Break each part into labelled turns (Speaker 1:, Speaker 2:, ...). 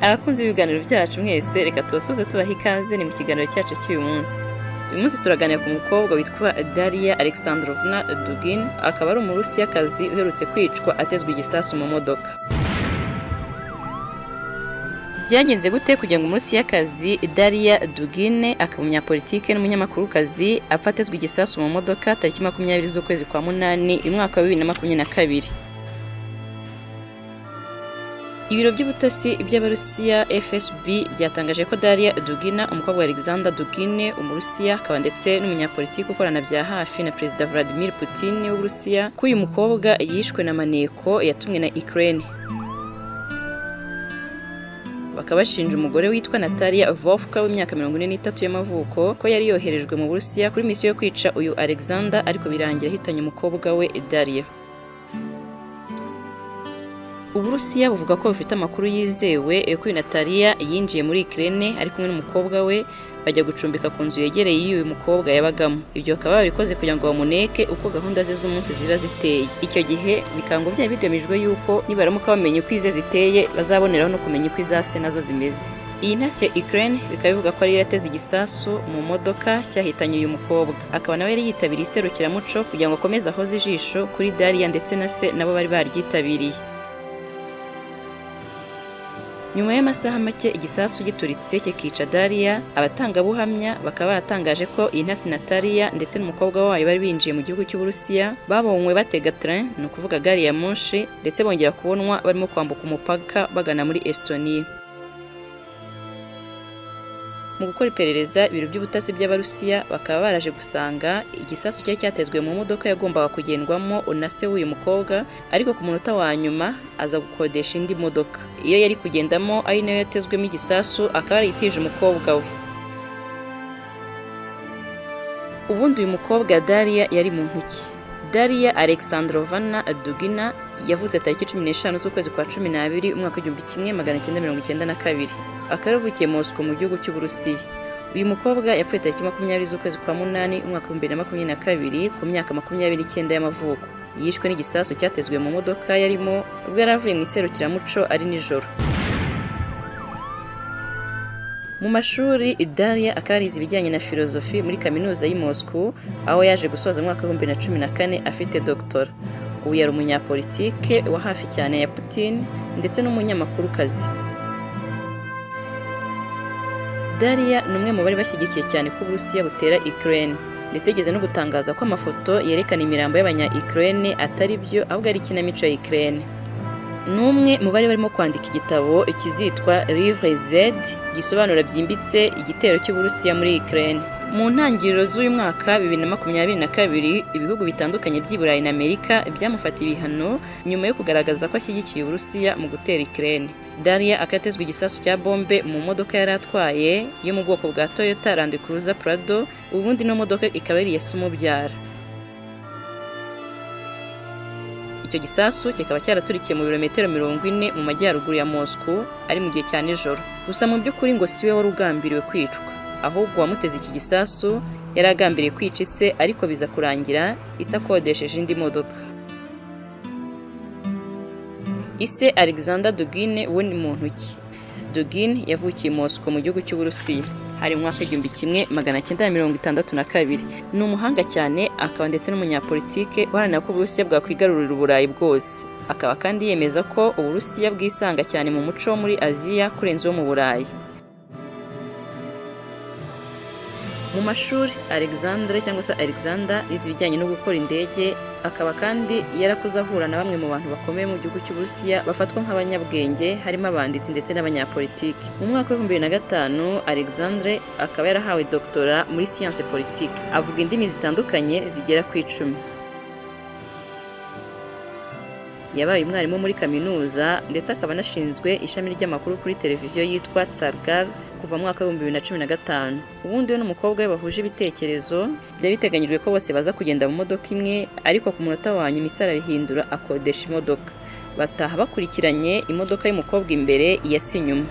Speaker 1: Abakunzi b'ibiganiro byacu mwese reka tubasubize tubaha ikaze ni mu kiganiro cyacu cy'uyu munsi. Uyu munsi turaganira ku mukobwa witwa Daria Alexandrovna Dugin, akaba ari Umurusiyakazi uherutse kwicwa atezwe igisasu mu modoka. Byagenze gute kugira ngo Umurusiyakazi Daria Dugin akaba umunyapolitike n'umunyamakurukazi apfa atezwe igisasu mu modoka tariki 20 z'ukwezi kwa munani uyu mwaka wa 2022? Ibiro by'ubutasi by'Abarusiya FSB byatangaje ko Daria Dugina, umukobwa wa Alexander Dugin, Umurusiya akaba ndetse n'umunyapolitiki ukorana bya hafi na Perezida Vladimir Putin w'Uburusiya, ko uyu mukobwa yishwe na maneko yatumwe na Ukraine. Bakaba bashinja umugore witwa Natalia Vovka w'imyaka 43 y'amavuko ko yari yoherejwe mu Burusiya kuri misiyo yo kwica uyu Alexander, ariko birangira hitanye umukobwa we Daria. Uburusiya buvuga ko bufite amakuru yizewe ko Natalia yinjiye muri Ukraine ari kumwe n'umukobwa we, bajya gucumbika ku nzu yegereye y'uyu mukobwa yabagamo. Ibyo bakaba babikoze kugira ngo bamuneke uko gahunda ze z'umunsi ziba ziteye. Icyo gihe bikango byari bigamijwe yuko nibaramuka bamenye uko ize ziteye bazaboneraho no kumenya uko izase nazo zimeze. Iyi ntasi ya Ukraine bikaba bivuga ko ari yateze igisasu mu modoka cyahitanye uyu mukobwa. Akaba nawe yari yitabiriye iserukiramuco kugira ngo akomeze ahoze ijisho kuri Daria ndetse na se nabo bari baryitabiriye. Nyuma y'amasaha make igisasu gituritse kikica Daria, abatangabuhamya bakaba baratangaje ko iyi ntasi Natalia ndetse n'umukobwa wayo bari binjiye mu gihugu cy'Uburusiya, babonywe batega train, ni ukuvuga gari ya moshi, ndetse bongera kubonwa barimo kwambuka umupaka bagana muri Estonia. Mu gukora iperereza, ibiro by'ubutasi by'Abarusiya bakaba baraje gusanga igisasu cyari cyatezwe mu modoka yagombaga kugendwamo na se w'uyu mukobwa, ariko ku munota wa nyuma aza gukodesha indi modoka. Iyo yari kugendamo ari nayo yatezwemo igisasu, akaba yitije umukobwa we. Ubundi uyu mukobwa Daria yari muntu ki? Daria Alexandrovna Dugina yavutse tariki 15 z'ukwezi kwa 12 umwaka wa 1992. Akaba yavukiye Moscow mu gihugu cy'Uburusiya. Uyu mukobwa yapfuye tariki 20 z'ukwezi kwa munani umwaka wa 2022 ku myaka 29 y'amavuko. Yishwe n'igisasu cyatezwe mu modoka yarimo ubwo yaravuye mu iserukiramuco ari nijoro. Mu mashuri Daria akaba yarize ibijyanye na filozofi muri kaminuza y'i Moscow, aho yaje gusoza mu mwaka wa 2014 afite doctora. Ubu yari umunyapolitike wa hafi cyane ya Putin ndetse n'umunyamakurukazi. Daria ni umwe mu bari bashyigikiye cyane ko Uburusiya butera Ukraine, ndetse yigeze no gutangaza ko amafoto yerekana imirambo y'abanya-Ukraine atari byo, ahubwo ari ikinamico ya Ukraine. N'umwe mu bari barimo kwandika igitabo kizitwa Livre Z, gisobanura byimbitse igitero cy'Uburusiya muri Ukraine. Mu ntangiriro z'uyu mwaka 2022, ibihugu bitandukanye by'i Burayi na Amerika byamufatiye ibihano nyuma yo kugaragaza ko ashyigikiye Uburusiya mu gutera Ukraine. Daria akatezwe igisasu cya bombe mu modoka yari atwaye yo mu bwoko bwa Toyota Land Cruiser Prado, ubundi no modoka ikaba yari yase umubyara. Icyo gisasu kikaba cyaraturikiye mu birometero 40 mu majyaruguru ya Moscow ari mu gihe cya nijoro. Gusa mu by'ukuri ngo siwe wari ugambiriwe kwicwa, ahubwo wamuteze iki gisasu yari agambiriye kwica ise, ariko biza kurangira ise akodesheje indi modoka. Ise Alexander Dugin we ni muntu ki? Dugin yavukiye Moscow mu gihugu cy'Uburusiya hari mu mwaka wa 1962. Ni umuhanga cyane, akaba ndetse n'umunyapolitike uharanira ko Uburusiya bwakwigarurira Uburayi bwose. Akaba kandi yemeza ko Uburusiya bwisanga cyane mu muco wo muri Aziya kurenza wo mu Burayi. Mu mashuri Alexander yize ibijyanye no gukora indege, akaba kandi yarakuze ahura na bamwe mu bantu bakomeye mu gihugu cy'Uburusiya bafatwa nk'abanyabwenge, harimo abanditsi ndetse n'abanyapolitiki. Mu mwaka wa 2005 Alexander akaba yarahawe doctora muri science politique, avuga indimi zitandukanye zigera ku 10. Yabaye umwarimu muri kaminuza ndetse akaba anashinzwe ishami ry'amakuru kuri televiziyo yitwa Tsargard kuva mu mwaka wa 2015. Ubundi we n'umukobwa we bahuje ibitekerezo, byari biteganyijwe ko bose baza kugenda mu modoka imwe, ariko ku munota wa nyuma isara bihindura akodesha imodoka. Bataha bakurikiranye, imodoka y'umukobwa imbere iyasi inyuma.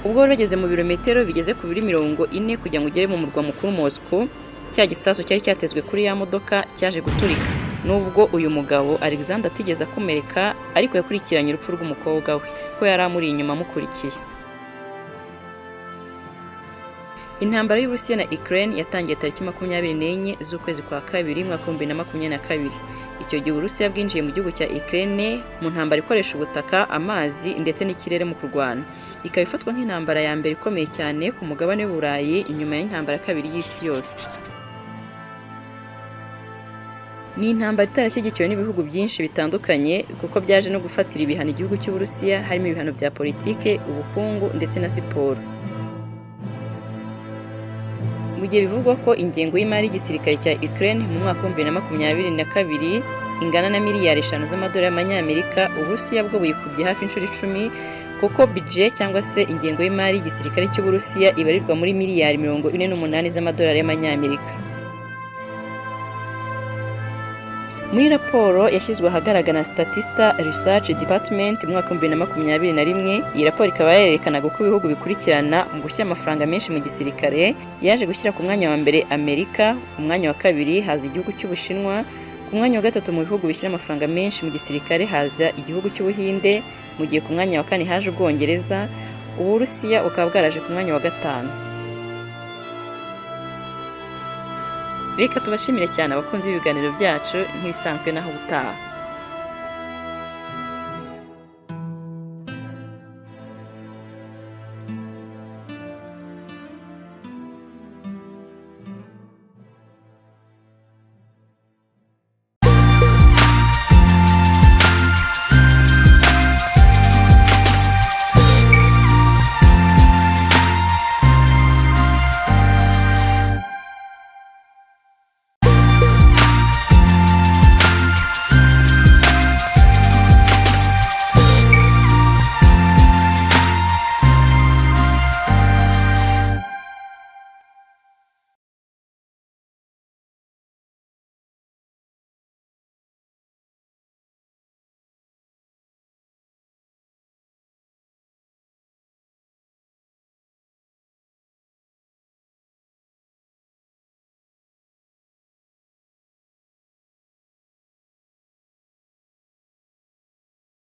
Speaker 1: Ubwo bari bageze mu birometero bigeze ku 40 kugira ngo ugere mu murwa mukuru Moscow, cya gisasu cyari cyatezwe kuri ya modoka cyaje guturika. nubwo uyu mugabo Alexander atigeze akomereka ariko yakurikiranye urupfu rw'umukobwa we ko yari amuri inyuma amukurikiye. Intambara y'Uburusiya na Ukraine yatangiye tariki 24 z'ukwezi kwa kabiri mwaka 2022. Icyo gihe Uburusiya bwinjiye mu gihugu cya Ukraine mu ntambara ikoresha ubutaka, amazi ndetse n'ikirere mu kurwana. Ikaba ifatwa nk'intambara ya mbere ikomeye cyane ku mugabane w'Uburayi nyuma y'intambara ya kabiri y'isi yose. Ni intambara itarashyigikiwe n'ibihugu byinshi bitandukanye kuko byaje no gufatira ibihano igihugu cy'Uburusiya, harimo ibihano bya politike, ubukungu ndetse na siporo. Mu gihe bivugwa ko ingengo y'imari y'igisirikare cya Ukraine mu mwaka wa 2022 ingana na miliyari 5 z'amadolari y'Amanyamerika, Uburusiya bwo buyikubye hafi inshuro 10 kuko budget cyangwa se ingengo y'imari y'igisirikare cy'Uburusiya ibarirwa muri miliyari 48 z'amadolari y'Amanyamerika. Muri raporo yashyizwe ahagaragara na Statista Research Department mu mwaka wa 2021, iyi raporo ikaba yerekanaga uko ibihugu bikurikirana mu gushyira amafaranga menshi mu gisirikare. Yaje gushyira ku mwanya wa mbere Amerika, ku mwanya wa kabiri haza igihugu cy'Ubushinwa, ku mwanya wa gatatu mu bihugu bishyira amafaranga menshi mu gisirikare haza igihugu cy'Ubuhinde, mu gihe ku mwanya wa kane haje Ubwongereza, Uburusiya ukaba bwaraje ku mwanya wa gatanu. Reka tubashimire cyane abakunzi b'ibiganiro byacu nk'ibisanzwe naho ubutaha.